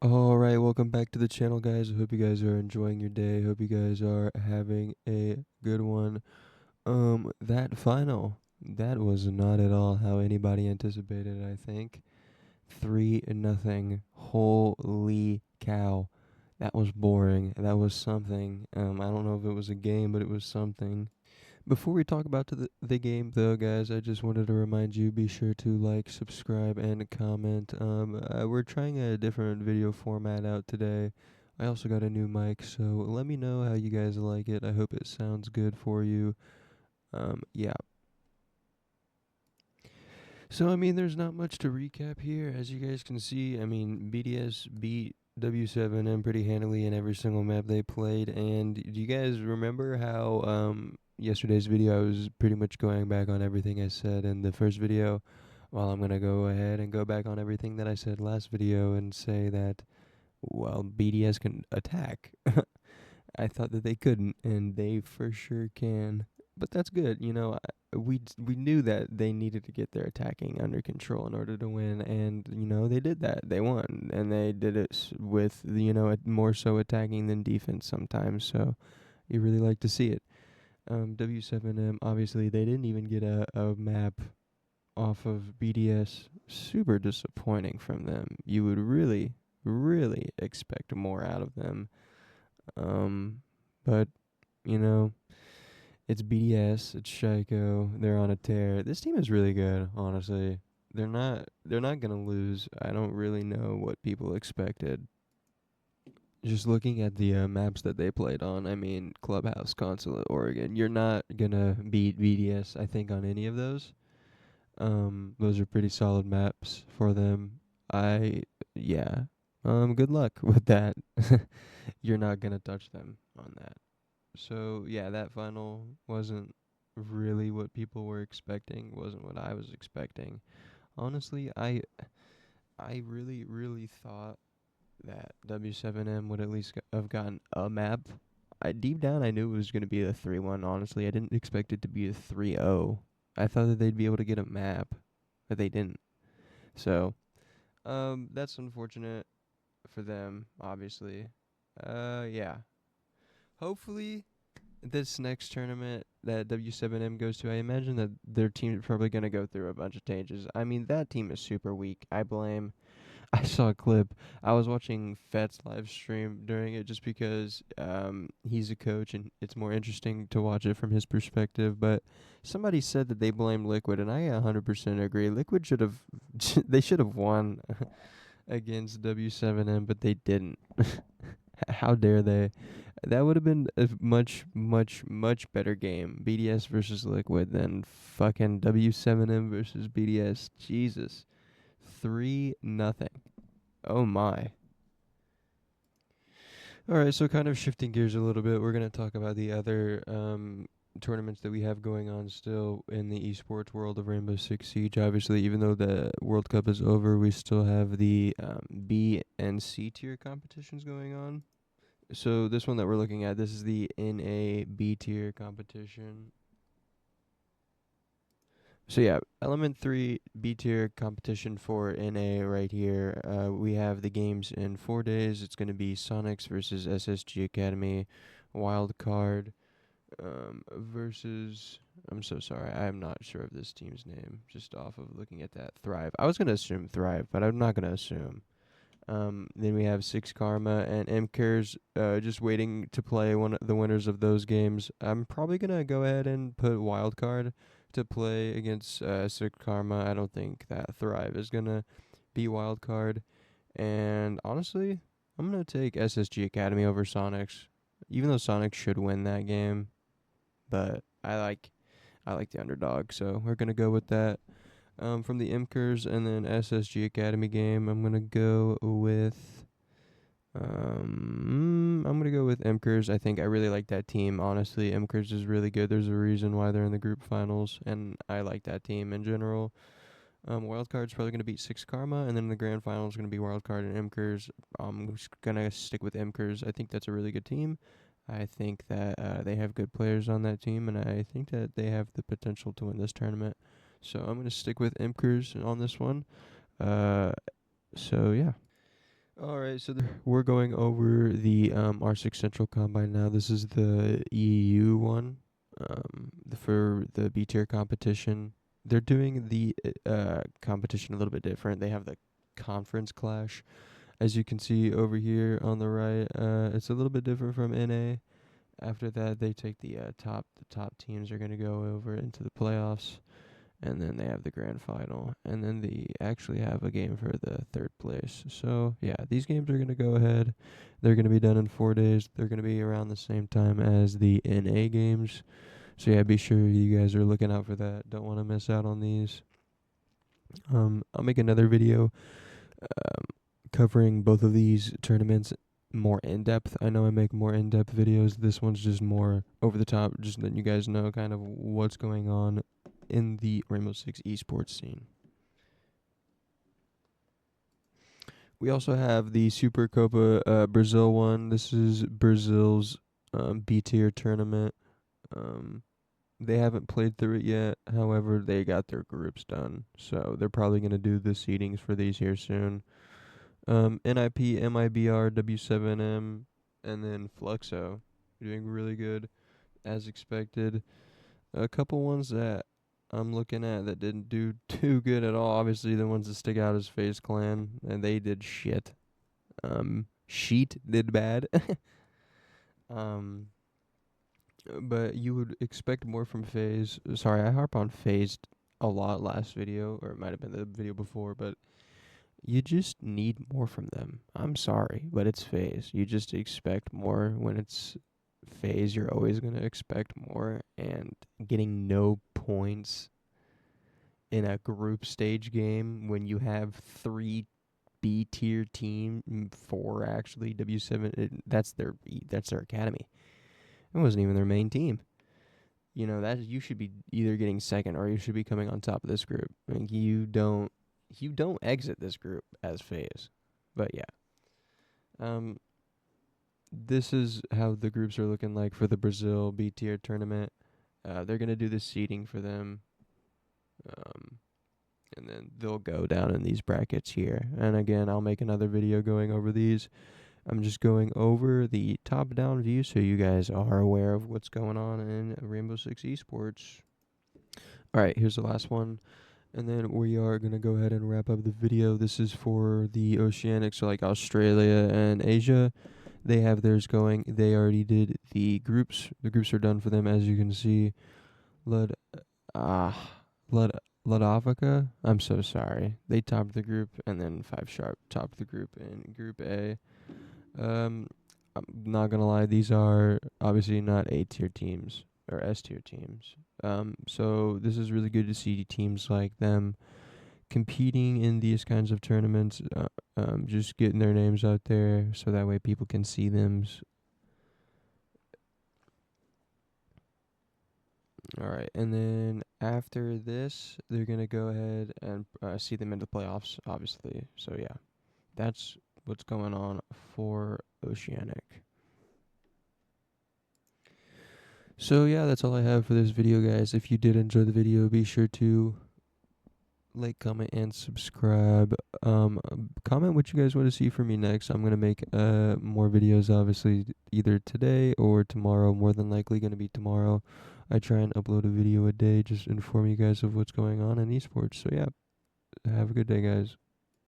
All right, welcome back to the channel, guys. I hope you guys are enjoying your day. Hope you guys are having a good one. That final, that was not at all how anybody anticipated, I think. 3-0. Holy cow. That was boring. That was something. I don't know if it was a game, but it was something. Before we talk about the game, though, guys, I just wanted to remind you, be sure to like, subscribe, and comment. We're trying a different video format out today. I also got a new mic, so let me know how you guys like it. I hope it sounds good for you. Yeah. So, I mean, there's not much to recap here. As you guys can see, I mean, BDS beat W7M pretty handily in every single map they played. And do you guys remember how yesterday's video I was pretty much going back on everything I said in the first video? Well, I'm gonna go ahead and go back on everything that I said last video and say that, well, BDS can attack. I thought that they couldn't, and they for sure can. But that's good, you know. We knew that they needed to get their attacking under control in order to win, and they did that. They won, and they did it with more so attacking than defense sometimes. So you really like to see it. W7M, obviously they didn't even get a map off of BDS. Super disappointing from them. You would really expect more out of them. Um, but you know, it's BDS, it's Shaiko. They're on a tear. This team is really good, honestly. They're not gonna lose. I don't really know what people expected. Just looking at the maps that they played on, I mean, Clubhouse, Consulate, Oregon. You're not gonna beat BDS, I think, on any of those. Those are pretty solid maps for them. I yeah. Good luck with that. You're not gonna touch them on that. So yeah, that final wasn't really what people were expecting. Wasn't what I was expecting. Honestly, I really thought that W7M would at least have gotten a map. Deep down, I knew it was going to be a 3-1. Honestly, I didn't expect it to be a 3-0. I thought that they'd be able to get a map, but they didn't. So, that's unfortunate for them, obviously. Yeah. Hopefully, this next tournament that W7M goes to, I imagine that their team is probably going to go through a bunch of changes. I mean, that team is super weak. I saw a clip. I was watching Fett's live stream during it just because he's a coach and it's more interesting to watch it from his perspective. But somebody said that they blamed Liquid, and I 100% agree. Liquid should have, they should have won against W7M, but they didn't. How dare they? That would have been a much better game. BDS versus Liquid than fucking W7M versus BDS. Jesus. 3-0. Oh my. Alright, so kind of shifting gears a little bit, we're going to talk about the other tournaments that we have going on still in the esports world of Rainbow Six Siege. Obviously, even though the World Cup is over, we still have the B and C tier competitions going on. So this one that we're looking at, this is the NA B tier competition. So yeah, Element 3 B tier competition for NA right here. We have the games in 4 days. It's going to be Sonics versus SSG Academy, Wild Card versus. I'm so sorry, I'm not sure of this team's name. Just off of looking at that, Thrive. I was going to assume Thrive, but I'm not going to assume. Then we have Six Karma and MKers just waiting to play one of the winners of those games. I'm probably gonna go ahead and put Wildcard to play against Six Karma. I don't think that Thrive is gonna be Wildcard. And honestly, I'm gonna take SSG Academy over Sonics, even though Sonics should win that game. But I like the underdog, so we're gonna go with that. From the Imkers and then SSG Academy game, I'm gonna go with Imkers. I think I really like that team. Honestly, Imkers is really good. There's a reason why they're in the group finals, and I like that team in general. Wildcard's probably gonna beat Six Karma, and then the grand final is gonna be Wildcard and Imkers. I'm just gonna stick with Imkers. I think that's a really good team. I think that they have good players on that team, and I think that they have the potential to win this tournament. So I'm gonna stick with Imkers on this one. Uh, so yeah. All right, so we're going over the R6 Central Combine now. This is the EU one, for the B tier competition. They're doing the competition a little bit different. They have the conference clash, as you can see over here on the right. It's a little bit different from NA. After that, they take the top teams are gonna go over into the playoffs, and then they have the grand final, and then they actually have a game for the third place. So yeah, these games are gonna go ahead. They're gonna be done in 4 days. They're gonna be around the same time as the NA games. So yeah, be sure you guys are looking out for that. Don't want to miss out on these. I'll make another video um, covering both of these tournaments more in depth. I know I make more in depth videos. This one's just more over the top, just letting you guys know kind of what's going on in the Rainbow Six esports scene. We also have the Super Copa Brazil one. This is Brazil's B tier tournament. Um, they haven't played through it yet. However, they got their groups done, so they're probably gonna do the seedings for these here soon. NIP, MIBR, W7M, and then Fluxo doing really good as expected. A couple ones that I'm looking at that didn't do too good at all. Obviously, the ones that stick out is FaZe Clan, and they did shit. Sheet did bad. um, but you would expect more from FaZe. Sorry, I harp on FaZe a lot last video, or it might have been the video before, but you just need more from them. I'm sorry, but it's FaZe. You just expect more when it's FaZe. You're always gonna expect more, and getting no points in a group stage game when you have three B tier team, four actually W7. That's their academy. It wasn't even their main team. You know that you should be either getting second or you should be coming on top of this group. I mean, you don't exit this group as FaZe. But yeah, um, this is how the groups are looking like for the Brazil B tier tournament. They're gonna do the seeding for them. Um, and then they'll go down in these brackets here. And again, I'll make another video going over these. I'm just going over the top-down view so you guys are aware of what's going on in Rainbow Six Esports. All right, here's the last one. And then we are going to go ahead and wrap up the video. This is for the Oceanic, so like Australia and Asia. They have theirs going. They already did the groups. The groups are done for them, as you can see. Lud, ah, Lud, Ludovica. I'm so sorry. They topped the group, and then Five Sharp topped the group in Group A. I'm not gonna lie, these are obviously not A tier teams or S tier teams. So this is really good to see teams like them competing in these kinds of tournaments. Just getting their names out there so that way people can see them. All right, and then after this, they're gonna go ahead and see them in the playoffs, obviously. So yeah, that's what's going on for Oceanic. So yeah, that's all I have for this video, guys. If you did enjoy the video, be sure to like, comment, and subscribe. Comment what you guys want to see from me next. I'm gonna make more videos, obviously, either today or tomorrow. More than likely gonna be tomorrow. I try and upload a video a day, just inform you guys of what's going on in esports. So yeah, have a good day, guys.